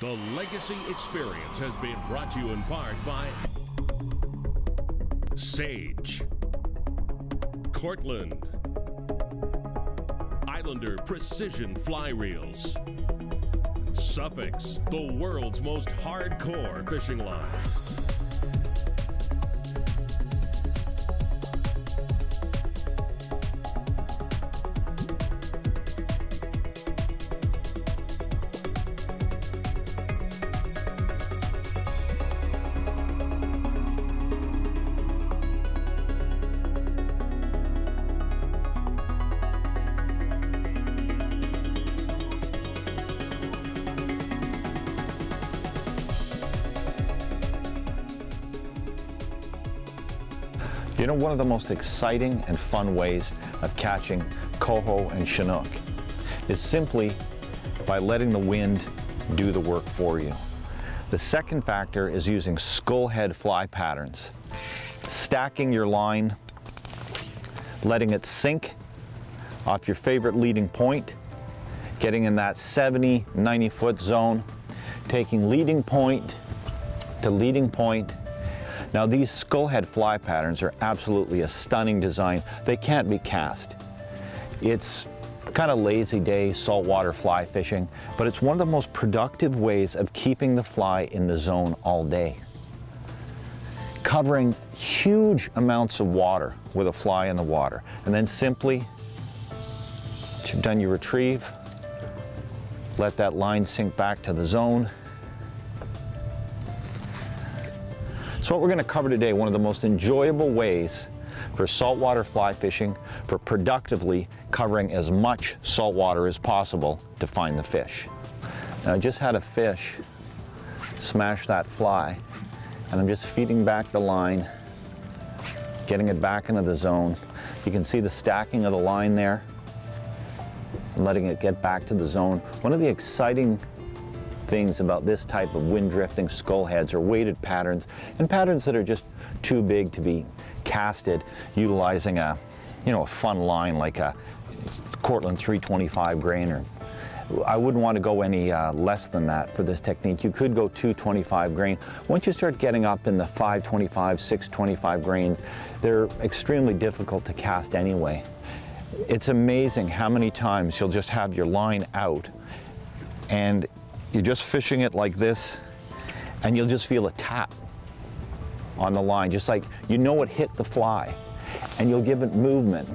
The Legacy Experience has been brought to you in part by Sage, Cortland, Islander Precision Fly Reels, Suffix, the world's most hardcore fishing line. You know, one of the most exciting and fun ways of catching coho and chinook is simply by letting the wind do the work for you. The second factor is using skull head fly patterns. Stacking your line, letting it sink off your favorite leading point, getting in that 70, 90 foot zone, taking leading point to leading point. Now these skull head fly patterns are absolutely a stunning design. They can't be cast. It's kind of lazy day saltwater fly fishing, but it's one of the most productive ways of keeping the fly in the zone all day. Covering huge amounts of water with a fly in the water, and then simply, once you've done your retrieve, let that line sink back to the zone. So what we're going to cover today, one of the most enjoyable ways for saltwater fly fishing, for productively covering as much saltwater as possible to find the fish. Now I just had a fish smash that fly, and I'm just feeding back the line, getting it back into the zone. You can see the stacking of the line there, and letting it get back to the zone. One of the exciting things about this type of wind drifting skull heads or weighted patterns, and patterns that are just too big to be casted utilizing a fun line like a Cortland 325 grain, or I wouldn't want to go any less than that for this technique. You could go 225 grain. Once you start getting up in the 525, 625 grains, they're extremely difficult to cast anyway. It's amazing how many times you'll just have your line out and you're just fishing it like this, and you'll just feel a tap on the line, just like you know it hit the fly, and you'll give it movement.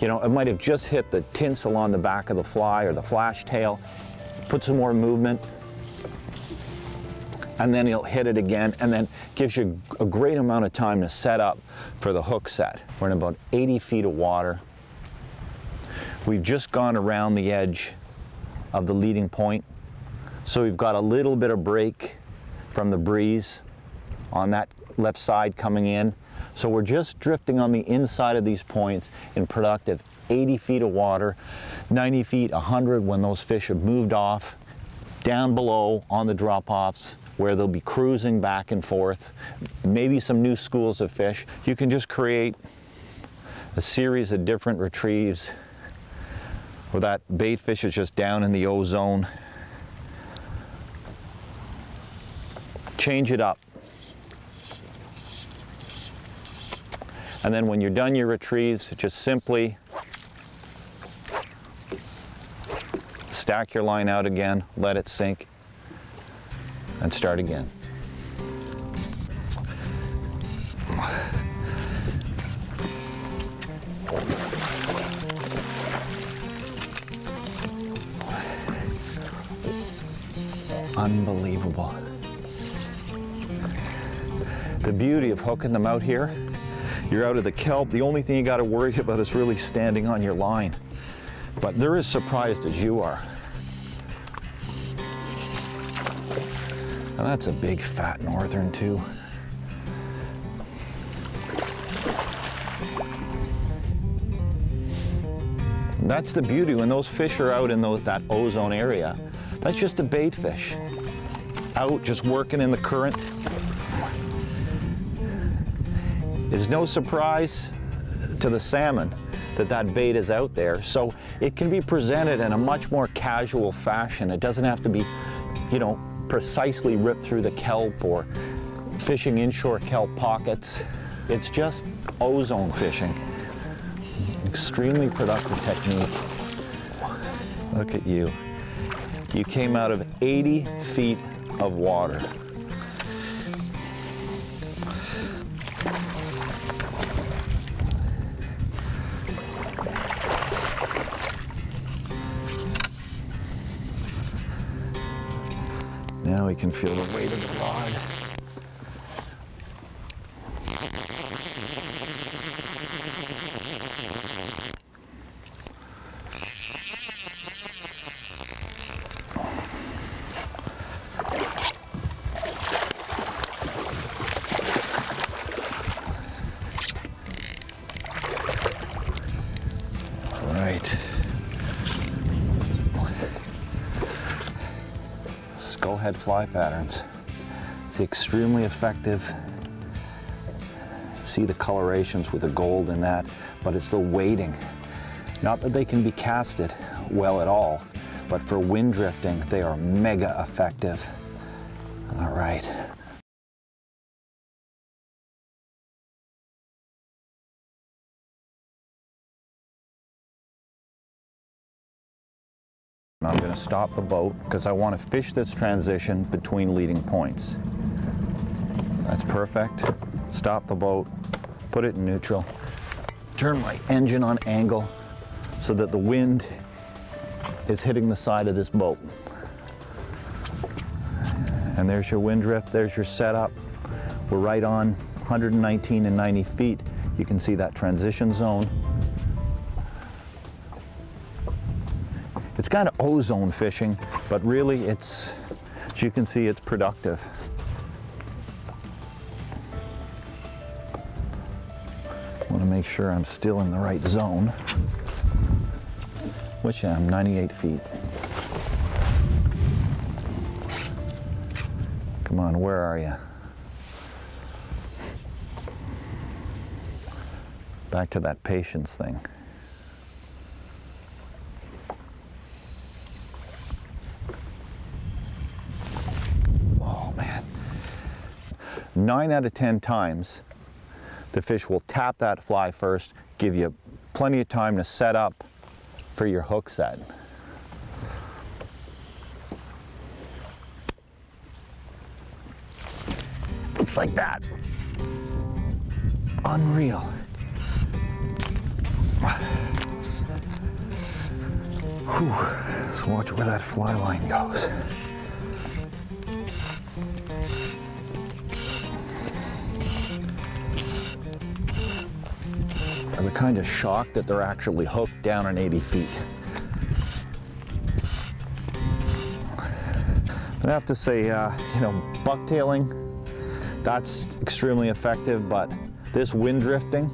You know, it might have just hit the tinsel on the back of the fly or the flash tail, put some more movement, and then you'll hit it again, and then gives you a great amount of time to set up for the hook set. We're in about 80 feet of water. We've just gone around the edge of the leading point, so we've got a little bit of break from the breeze on that left side coming in. So we're just drifting on the inside of these points in productive 80 feet of water, 90 feet, 100 when those fish have moved off, down below on the drop-offs where they'll be cruising back and forth, maybe some new schools of fish. You can just create a series of different retrieves where that bait fish is just down in the O zone. Change it up. And then when you're done your retrieves, just simply stack your line out again, let it sink, and start again. Unbelievable. The beauty of hooking them out here, you're out of the kelp. The only thing you got to worry about is really standing on your line. But they're as surprised as you are. And that's a big fat northern too. And that's the beauty when those fish are out in that ozone area. That's just a bait fish, out just working in the current. It's no surprise to the salmon that that bait is out there. So it can be presented in a much more casual fashion. It doesn't have to be, you know, precisely ripped through the kelp or fishing inshore kelp pockets. It's just ozone fishing. Extremely productive technique. Look at you. You came out of 80 feet of water. Now we can feel the weight of the rod. All right. Skullhead fly patterns. It's extremely effective. See the colorations with the gold in that, but it's the weighting. Not that they can be casted well at all, but for wind drifting, they are mega effective. All right. I'm going to stop the boat because I want to fish this transition between leading points. That's perfect. Stop the boat, put it in neutral, turn my engine on angle so that the wind is hitting the side of this boat. And there's your wind drift, there's your setup. We're right on 119 and 90 feet. You can see that transition zone. It's kind of ozone fishing, but really it's, as you can see, it's productive. I want to make sure I'm still in the right zone, which I'm 98 feet. Come on, where are you? Back to that patience thing. Oh man. 9 out of 10 times, the fish will tap that fly first, give you plenty of time to set up for your hook set. It's like that. Unreal. Whew. Let's watch where that fly line goes. I'm kind of shocked that they're actually hooked down in 80 feet. But I have to say, you know, bucktailing, that's extremely effective, but this wind drifting,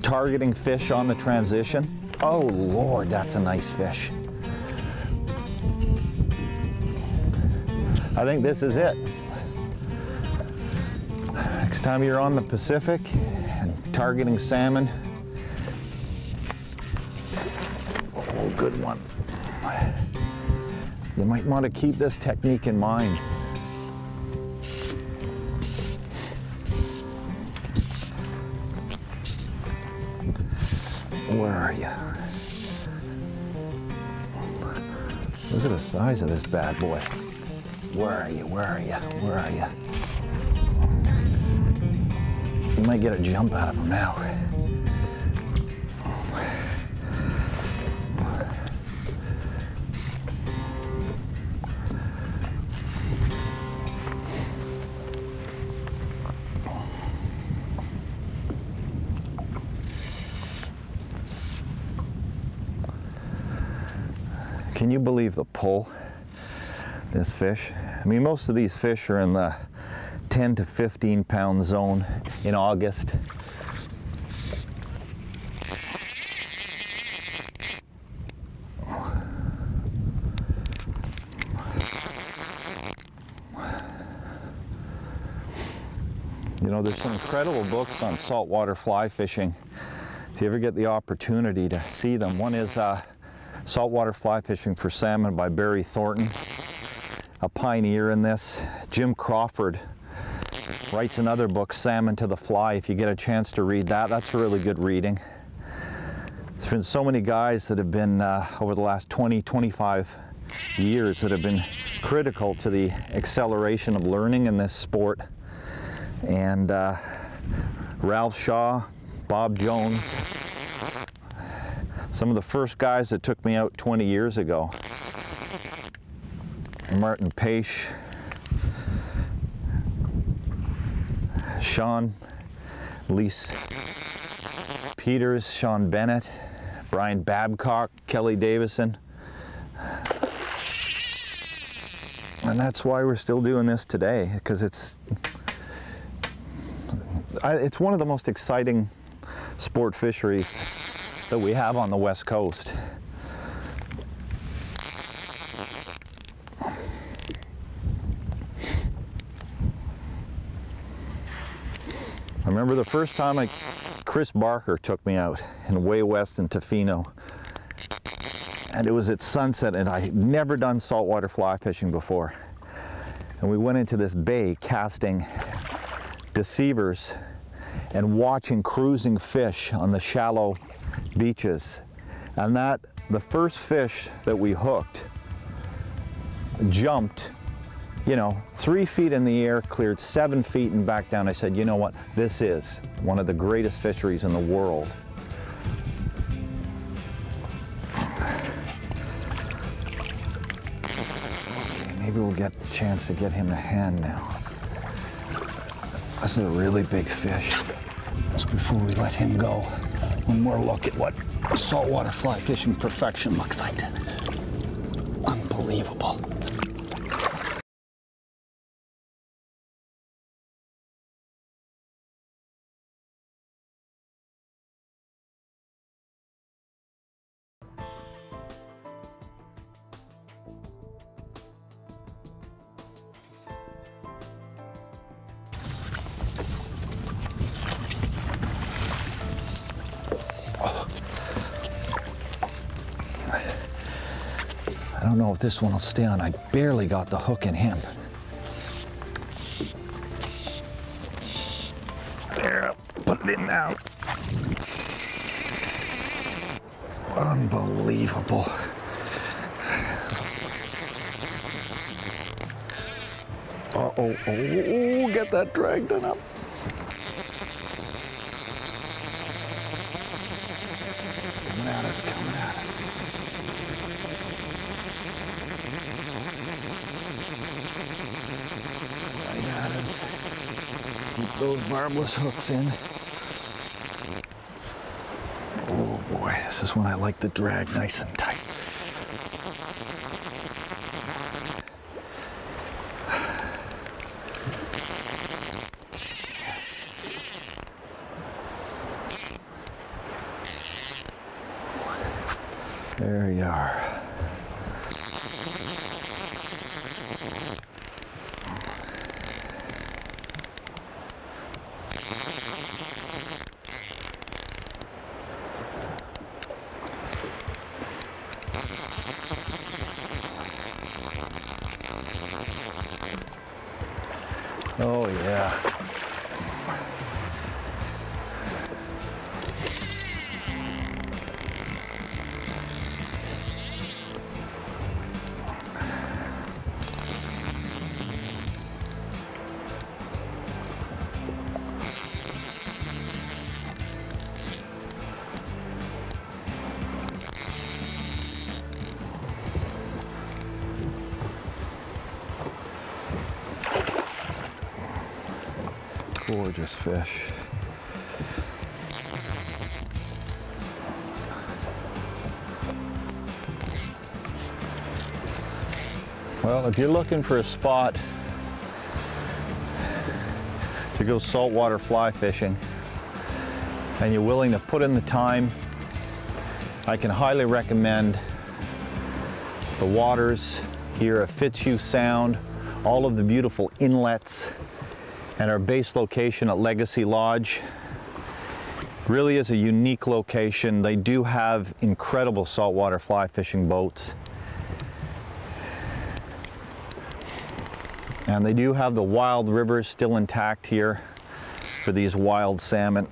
targeting fish on the transition, oh Lord, that's a nice fish. I think this is it. Next time you're on the Pacific and targeting salmon, oh, good one. You might want to keep this technique in mind. Where are you? Look at the size of this bad boy. Where are you? Where are you? Where are you? You might get a jump out of him now. Can you believe the pull, this fish? I mean, most of these fish are in the 10 to 15 pound zone in August. You know, there's some incredible books on saltwater fly fishing. if you ever get the opportunity to see them. One is Saltwater Fly Fishing for Salmon by Barry Thornton, a pioneer in this. Jim Crawford writes another book, Salmon to the Fly. If you get a chance to read that, that's really good reading. There's been so many guys that have been, over the last 20, 25 years, that have been critical to the acceleration of learning in this sport. And Ralph Shaw, Bob Jones, some of the first guys that took me out 20 years ago. Martin Paish, Sean, Lise Peters, Sean Bennett, Brian Babcock, Kelly Davison. And that's why we're still doing this today, because it's one of the most exciting sport fisheries that we have on the West Coast. I remember the first time Chris Barker took me out in way west in Tofino, and it was at sunset, and I had never done saltwater fly fishing before. And we went into this bay casting deceivers and watching cruising fish on the shallow beaches. And the first fish that we hooked jumped, you know, 3 feet in the air, cleared 7 feet and back down. I said, you know what, this is one of the greatest fisheries in the world. Okay, maybe we'll get a chance to get him a hand now. This is a really big fish. Just before we let him go, one more look at what saltwater fly fishing perfection looks like. Unbelievable. I don't know if this one will stay on. I barely got the hook in him. There, put it in now. Unbelievable. Uh-oh, oh, get that dragged on up. Coming at it, coming at it. Keep those barbless hooks in. Oh boy, this is when I like the drag nice and tight. There you are. Oh yeah. Gorgeous fish. Well, if you're looking for a spot to go saltwater fly fishing and you're willing to put in the time, I can highly recommend the waters here at Fitzhugh Sound, all of the beautiful inlets, and our base location at Legacy Lodge. Really is a unique location. They do have incredible saltwater fly fishing boats. And they do have the wild rivers still intact here for these wild salmon.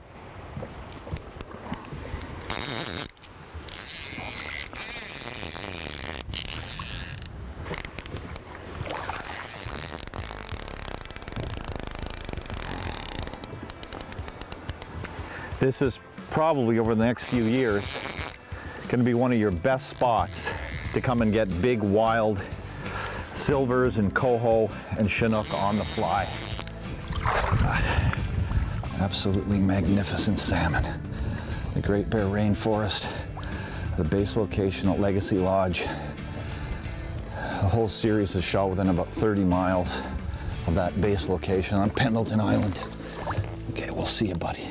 This is probably, over the next few years, going to be one of your best spots to come and get big wild silvers and coho and chinook on the fly. Absolutely magnificent salmon. The Great Bear Rainforest, the base location at Legacy Lodge. The whole series is shot within about 30 miles of that base location on Pendleton Island. Okay, we'll see you, buddy.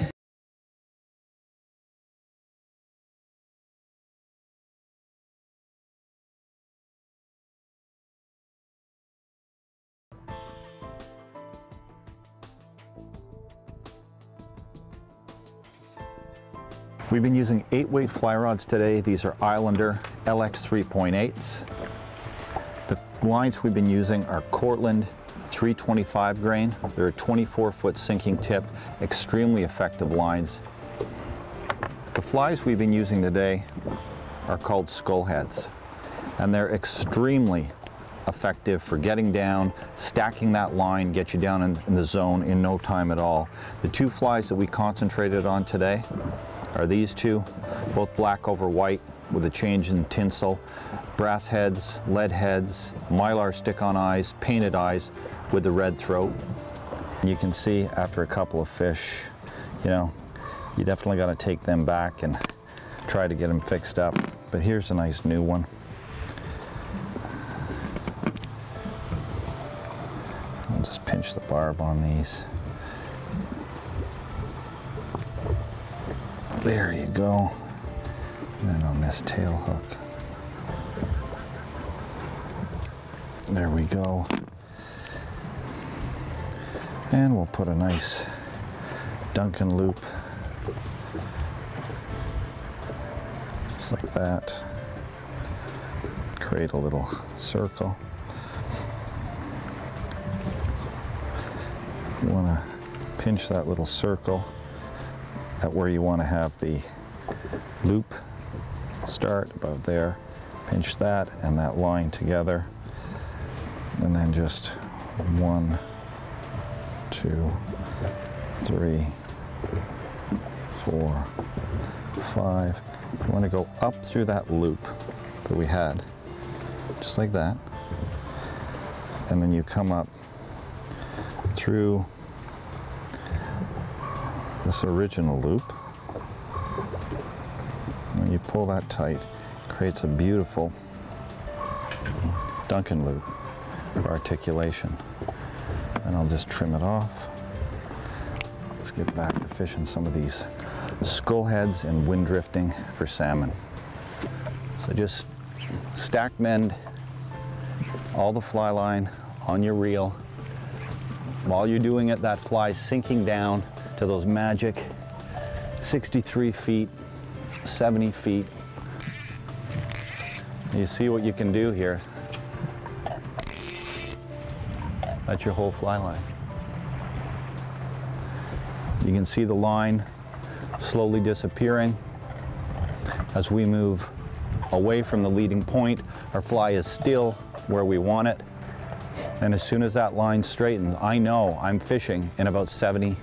We've been using 8-weight fly rods today. These are Islander LX 3.8s. The lines we've been using are Cortland 325 grain. They're a 24-foot sinking tip, extremely effective lines. The flies we've been using today are called skull heads, and they're extremely effective for getting down, stacking that line, get you down in the zone in no time at all. The two flies that we concentrated on today are these two, both black over white with a change in tinsel, brass heads, lead heads, mylar stick-on eyes, painted eyes with the red throat. You can see after a couple of fish, you know, you definitely got to take them back and try to get them fixed up. But here's a nice new one. I'll just pinch the barb on these. There you go. And then on this tail hook. There we go. And we'll put a nice Duncan loop. Just like that. Create a little circle. You want to pinch that little circle at where you want to have the loop start, about there. Pinch that and that line together, and then just 1, 2, 3, 4, 5. You want to go up through that loop that we had, just like that, and then you come up through this original loop, and you pull that tight, creates a beautiful Duncan loop of articulation. And I'll just trim it off. Let's get back to fishing some of these skull heads and wind drifting for salmon. So just stack mend all the fly line on your reel. While you're doing it, that fly's sinking down to those magic 63 feet, 70 feet. You see what you can do here. That's your whole fly line. You can see the line slowly disappearing. As we move away from the leading point, our fly is still where we want it. And as soon as that line straightens, I know I'm fishing in about 70+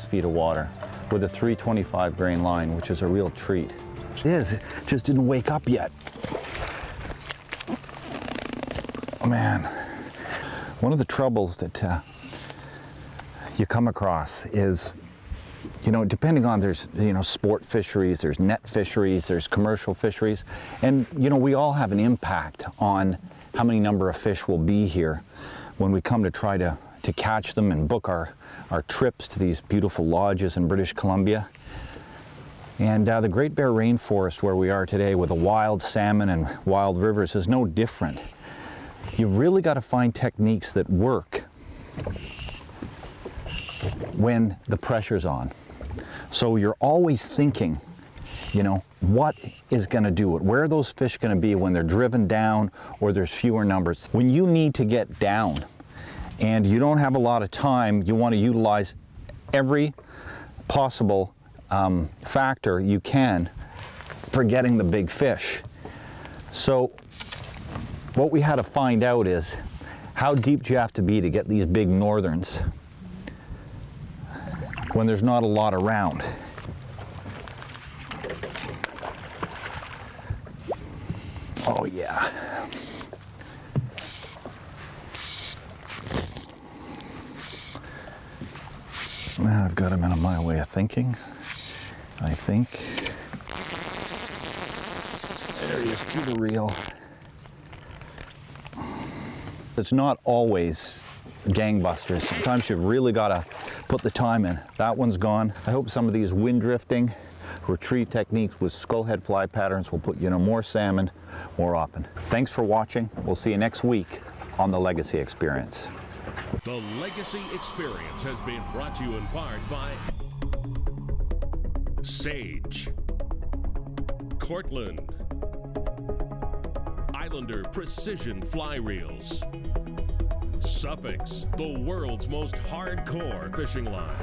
feet of water with a 325 grain line, which is a real treat. It is, it just didn't wake up yet. Man, one of the troubles that you come across is, you know, depending on, there's, you know, sport fisheries, there's net fisheries, there's commercial fisheries, and, you know, we all have an impact on how many number of fish will be here when we come to try to catch them and book our trips to these beautiful lodges in British Columbia. And the Great Bear Rainforest, where we are today with the wild salmon and wild rivers, is no different. You've really got to find techniques that work when the pressure's on. So you're always thinking, you know, what is going to do it? Where are those fish going to be when they're driven down or there's fewer numbers? When you need to get down and you don't have a lot of time, you want to utilize every possible factor you can for getting the big fish. So what we had to find out is, how deep do you have to be to get these big northerns when there's not a lot around? Oh yeah. Now I've got him in my way of thinking, I think. There he is to the reel. It's not always gangbusters. Sometimes you've really got to put the time in. That one's gone. I hope some of these wind drifting retrieve techniques with skullhead fly patterns will put you in more salmon more often. Thanks for watching. We'll see you next week on the Legacy Experience. The Legacy Experience has been brought to you in part by Sage, Cortland, Islander Precision Fly Reels, Suffix, the world's most hardcore fishing line.